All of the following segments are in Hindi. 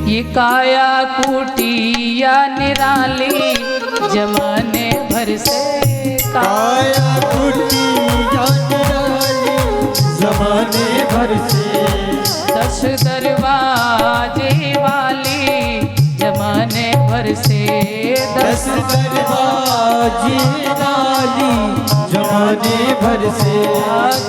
ये काया कुटिया निराली जमाने भर से, काया कुटिया निराली जमाने भर से, 10 दरवाजे वाली जमाने भर से, 10 दरवाजे वाली जमाने भर से,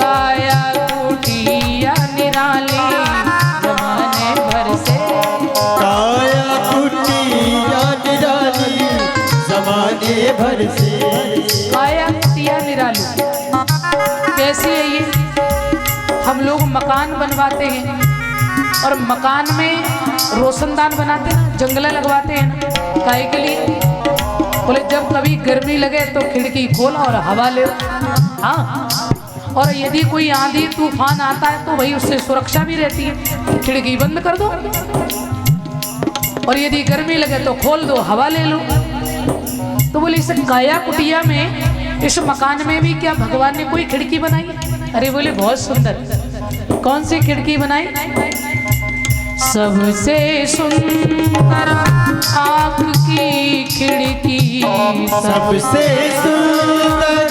काया कुटिया निराली जमाने भर से, काया कुटिया निराली जमाने भर से। काया कुटिया निराली कैसी है ये? हम लोग मकान बनवाते हैं और मकान में रोशनदान बनाते हैं, जंगला लगवाते हैं ना, काहे के लिए? बोले जब कभी गर्मी लगे तो खिड़की खोलो और हवा ले। हाँ, और यदि कोई आंधी तूफान आता है तो भाई उससे सुरक्षा भी रहती है, खिड़की बंद कर दो, और यदि गर्मी लगे तो खोल दो, हवा ले लो। तो बोले इस काया कुटिया में, इस मकान में भी क्या भगवान ने कोई खिड़की बनाई? अरे बोले बहुत सुंदर। कौन सी खिड़की बनाई? सबसे सुंदर आँख की खिड़की, सबसे सुंदर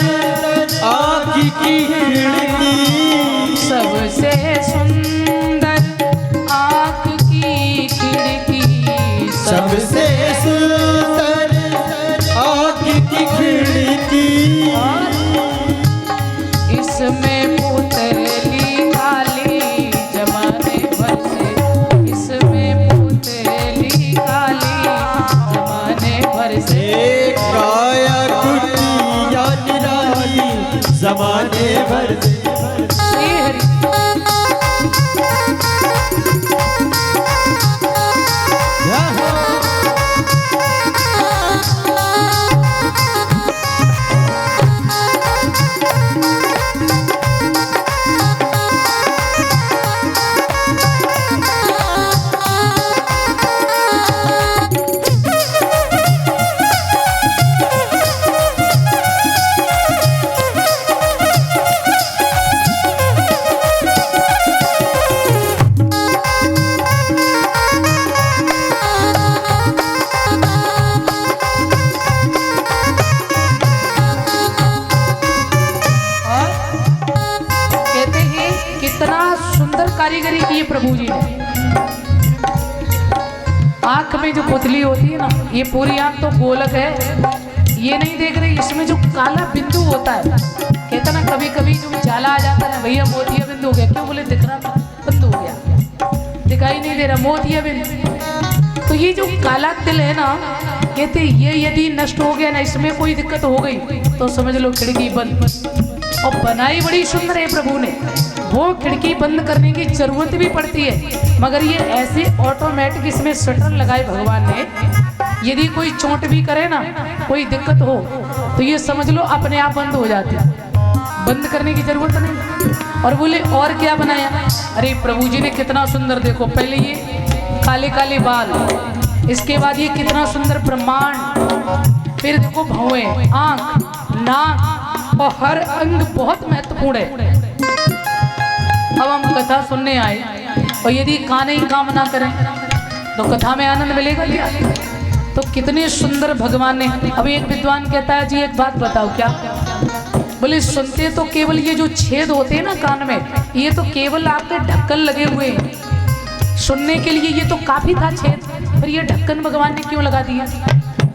आँख की खिड़की, सबसे सुंदर आँख की खिड़की, सबसे सुंदर आँख की खिड़की, इसमें पुतली काली जमाने भर से, इसमें पुतली काली जमाने भर से, काया कुटिया निराली जमाने भर से। श्री हरि। कारीगरी की है प्रभु जी ने। आंख में जो पुतली होती है ना, ये पूरी आंख तो गोलक है, ये नहीं देख रही, इसमें जो काला बिंदु होता है, कहता ना कभी कभी जो जाला आ जाता है, भैया मोतिया बिंदु हो गया, क्यों? बोले दिख रहा था, बंद हो गया, दिखाई नहीं दे रहा, मोतिया बिंदु। तो ये जो काला तिल है ना, कहते ये यदि नष्ट हो गया ना, इसमें कोई दिक्कत हो गई तो समझ लो खिड़की बंद। और बनाई बड़ी सुंदर है प्रभु ने, वो खिड़की बंद करने की जरूरत भी पड़ती है, मगर ये ऐसे ऑटोमेटिक इसमें शटर लगाए भगवान ने, यदि कोई चोट भी करे ना, कोई दिक्कत हो तो ये समझ लो अपने आप बंद हो जाती है, बंद करने की जरूरत नहीं। और बोले और क्या बनाया? अरे प्रभु जी ने कितना सुंदर, देखो पहले ये काले काले बाल, इसके बाद ये कितना सुंदर ब्रह्मांड, फिर देखो भौएं, आंख, नाक और हर अंग बहुत महत्वपूर्ण है। अब हम कथा सुनने आए और यदि कान ही काम ना करें तो कथा में आनंद मिलेगा क्या? तो कितने सुंदर भगवान ने। अब एक विद्वान कहता है जी एक बात बताओ क्या? बोले सुनते तो केवल ये जो छेद होते हैं ना कान में, ये तो केवल आपके ढक्कन लगे हुए हैं, सुनने के लिए ये तो काफी था छेद, पर ये ढक्कन भगवान ने क्यों लगा दिया?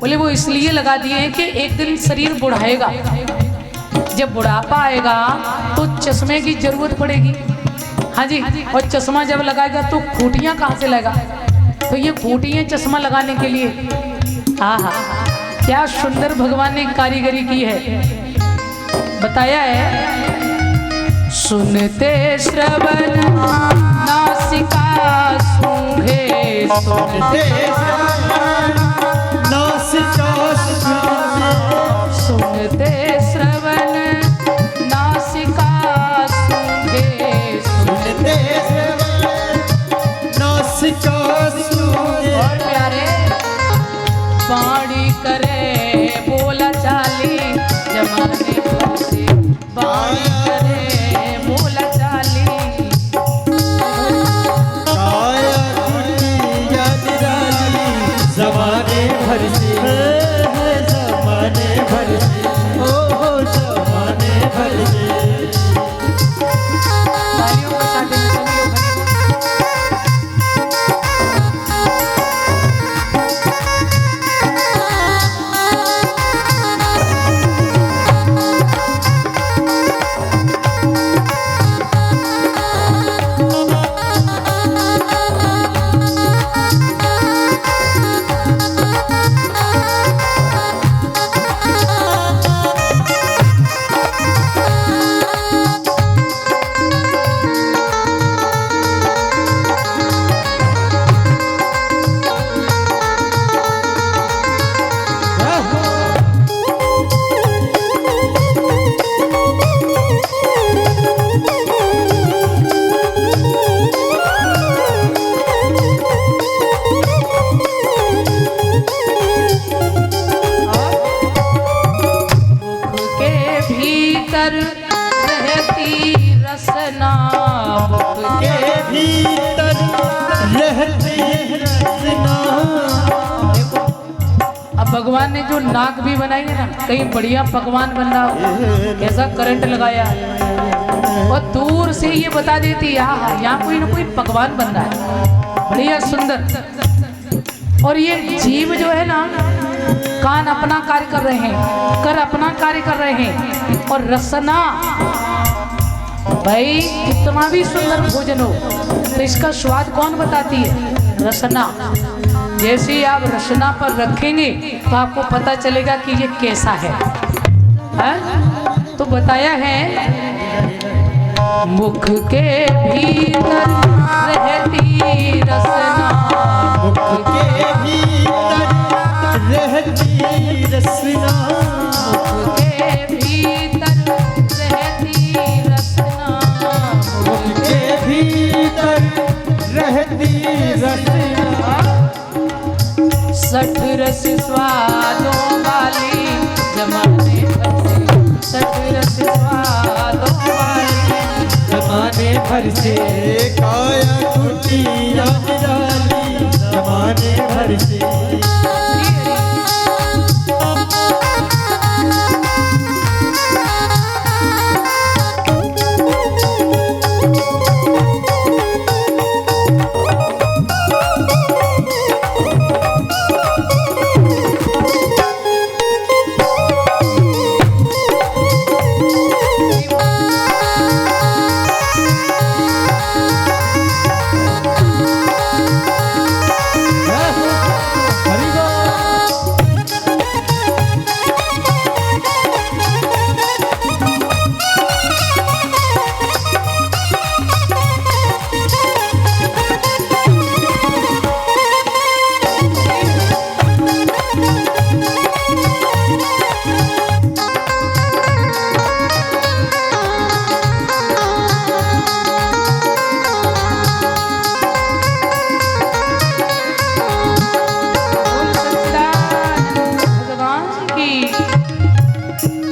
बोले वो इसलिए लगा दिए हैं कि एक दिन शरीर बुढ़ाएगा, जब बुढ़ापा आएगा तो चश्मे की जरूरत पड़ेगी। हाँ जी, और चश्मा जब लगाएगा तो खूटियाँ कहाँ से लगा? तो ये खूटियाँ चश्मा लगाने के लिए। हाँ हाँ, क्या सुंदर भगवान ने कारीगरी की है। बताया है सुनते श्रवण नासिका सूंघे, सुनते श्रवण नासिका सूंघे, सुनते श्रवण नासिका सूंघे, सुनते श्रवण नासिका सूंघे। और प्यारे बाणी करे बोला चाली जमाने भर से, बाणी करे बोला चाली। काया कुटिया निराली जमाने भर से है जमाने भर से ओ जमाने भर से। तालियों के साथ में सभी लोग रहती रसना, मुख के भीतर रहती रसना। देखो अब भगवान ने जो नाक भी बनाई है ना, कहीं बढ़िया पकवान बन रहा हो, कैसा करंट लगाया और दूर से ये बता देती है हाँ यहाँ कोई ना कोई पकवान बन रहा है बढ़िया सुंदर। और ये जीव जो है ना, कान अपना कार्य कर रहे हैं, कर अपना कार्य कर रहे हैं, और रसना भाई कितना भी सुंदर भोजन हो तो इसका स्वाद कौन बताती है? रसना। जैसे ही आप रसना पर रखेंगे तो आपको पता चलेगा कि ये कैसा है, तो बताया है मुख के भीतर रहती रसना, मुख के भीतर रहती रसना, मुख के भीतर रहती रसना, मुख के भीतर रहती रसना। सठ रस स्वादों वाली जमाने भर से, सठ रस स्वादों वाली जमाने भर से काया कुटिया निराली जमाने भर से।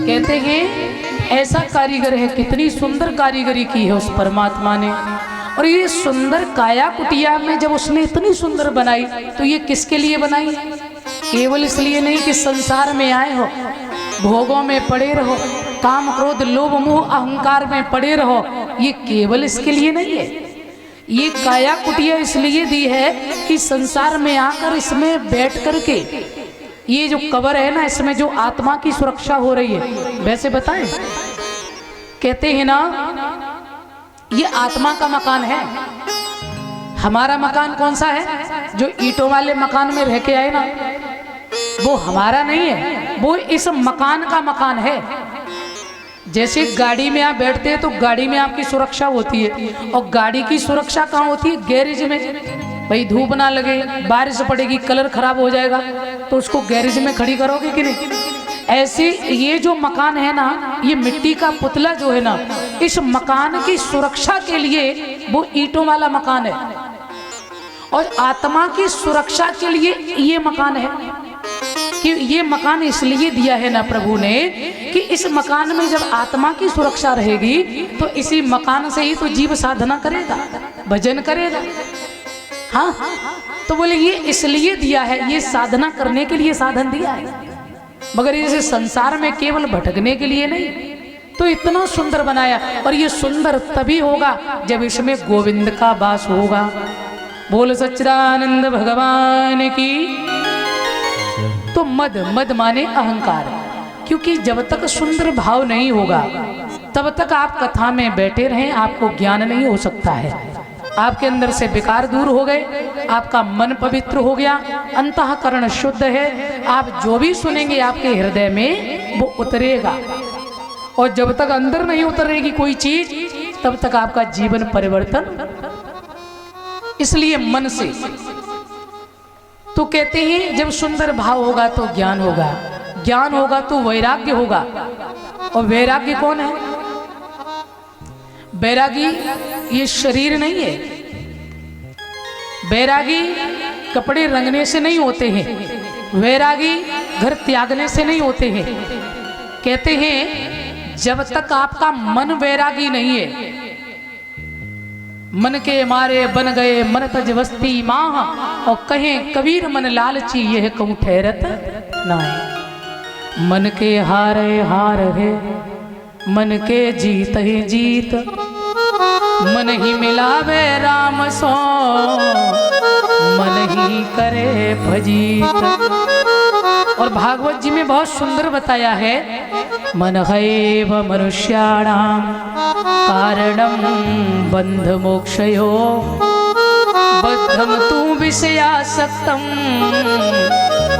कहते हैं ऐसा कारीगर है, कितनी सुंदर कारीगरी की है उस परमात्मा ने। और ये सुंदर काया कुटिया में जब उसने इतनी सुंदर बनाई तो ये किसके लिए बनाई? केवल इसलिए नहीं कि संसार में आए हो, भोगों में पड़े रहो, काम क्रोध लोभ मोह अहंकार में पड़े रहो, ये केवल इसके लिए नहीं है। ये काया कुटिया इसलिए दी है कि संसार में आकर इसमें बैठ करके ये जो कब्र है ना, इसमें जो आत्मा की सुरक्षा हो रही है। वैसे बताएं, कहते हैं ना ये आत्मा का मकान है। हमारा मकान कौन सा है? जो ईंटों वाले मकान में रह के आए ना, वो हमारा नहीं है, वो इस मकान का मकान है। जैसे गाड़ी में आप बैठते हैं तो गाड़ी में आपकी सुरक्षा होती है, और गाड़ी की सुरक्षा कहाँ होती है? गैरेज में। भाई धूप ना लगे, बारिश पड़ेगी, कलर खराब हो जाएगा, तो उसको गैरेज में खड़ी करोगे कि नहीं? ऐसे ये जो मकान है ना, ये मिट्टी का पुतला जो है ना, इस मकान की सुरक्षा के लिए वो ईंटों वाला मकान है। और आत्मा की सुरक्षा के लिए ये मकान है कि ये मकान इसलिए दिया है ना प्रभु ने कि इस मकान में जब आत्मा की सुरक्षा रहेगी तो इसी मकान से ही तो जीव साधना करेगा, भजन करेगा। हाँ, तो बोले ये इसलिए दिया है, ये साधना करने के लिए साधन दिया है, मगर इसे संसार में केवल भटकने के लिए नहीं। तो इतना सुंदर बनाया, और ये सुंदर तभी होगा जब इसमें गोविंद का वास होगा। बोल सच्चिदानंद भगवान की। तो मद, मद माने अहंकार, क्योंकि जब तक सुंदर भाव नहीं होगा तब तक आप कथा में बैठे रहें, आपको ज्ञान नहीं हो सकता है। आपके अंदर से विकार दूर हो गए, आपका मन पवित्र हो गया, अंतःकरण शुद्ध है, आप जो भी सुनेंगे आपके हृदय में वो उतरेगा। और जब तक अंदर नहीं उतरेगी कोई चीज तब तक आपका जीवन परिवर्तन। इसलिए मन से तो कहते हैं जब सुंदर भाव होगा तो ज्ञान होगा, ज्ञान होगा तो वैराग्य होगा। और वैराग्य कौन है? बैरागी ये शरीर नहीं है, बैरागी कपड़े रंगने से नहीं होते हैं, वैरागी घर त्यागने से नहीं होते हैं। कहते हैं जब तक आपका मन वैरागी नहीं है, मन के मारे बन गए मन तज वस्ती माह, और कहें कबीर मन लालची यह कहूं ठहरत नहीं। मन के हारे हार है, मन के जीत है जीत, मन ही मिलावे राम सो, मन ही करे भजीत। और भागवत जी में बहुत सुंदर बताया है, मन हैव मनुष्याणाम कारणम बंध मोक्षयो, बद्धम तू विषयासक्तम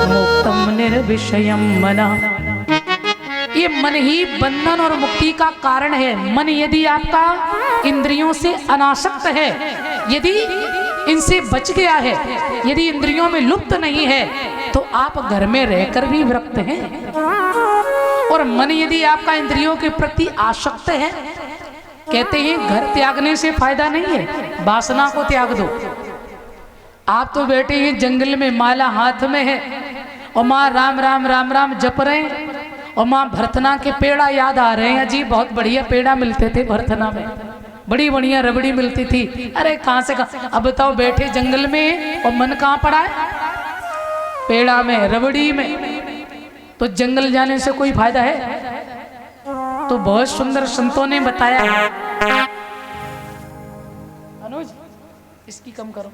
मुक्तम निर्विषयम मना। ये मन ही बंधन और मुक्ति का कारण है। मन यदि आपका इंद्रियों से अनासक्त है, यदि इनसे बच गया है, यदि इंद्रियों में लुप्त नहीं है, तो आप घर में रहकर भी विरक्त हैं। और मन यदि आपका इंद्रियों के प्रति आसक्त है, कहते हैं घर त्यागने से फायदा नहीं है, वासना को त्याग दो। आप तो बैठे हैं जंगल में, माला हाथ में है, और माँ राम राम राम राम जप रहे हैं, और माँ भरतना के पेड़ा याद आ रहे हैं। जी बहुत बढ़िया पेड़ा मिलते थे भरतना में, बड़ी बढ़िया रबड़ी मिलती थी। अरे कहाँ से कहाँ, अब बताओ बैठे जंगल में और मन कहाँ पड़ा है? पेड़ा में, रबड़ी में। तो जंगल जाने से कोई फायदा है? तो बहुत सुंदर संतों ने बताया। अनुज इसकी कम करो।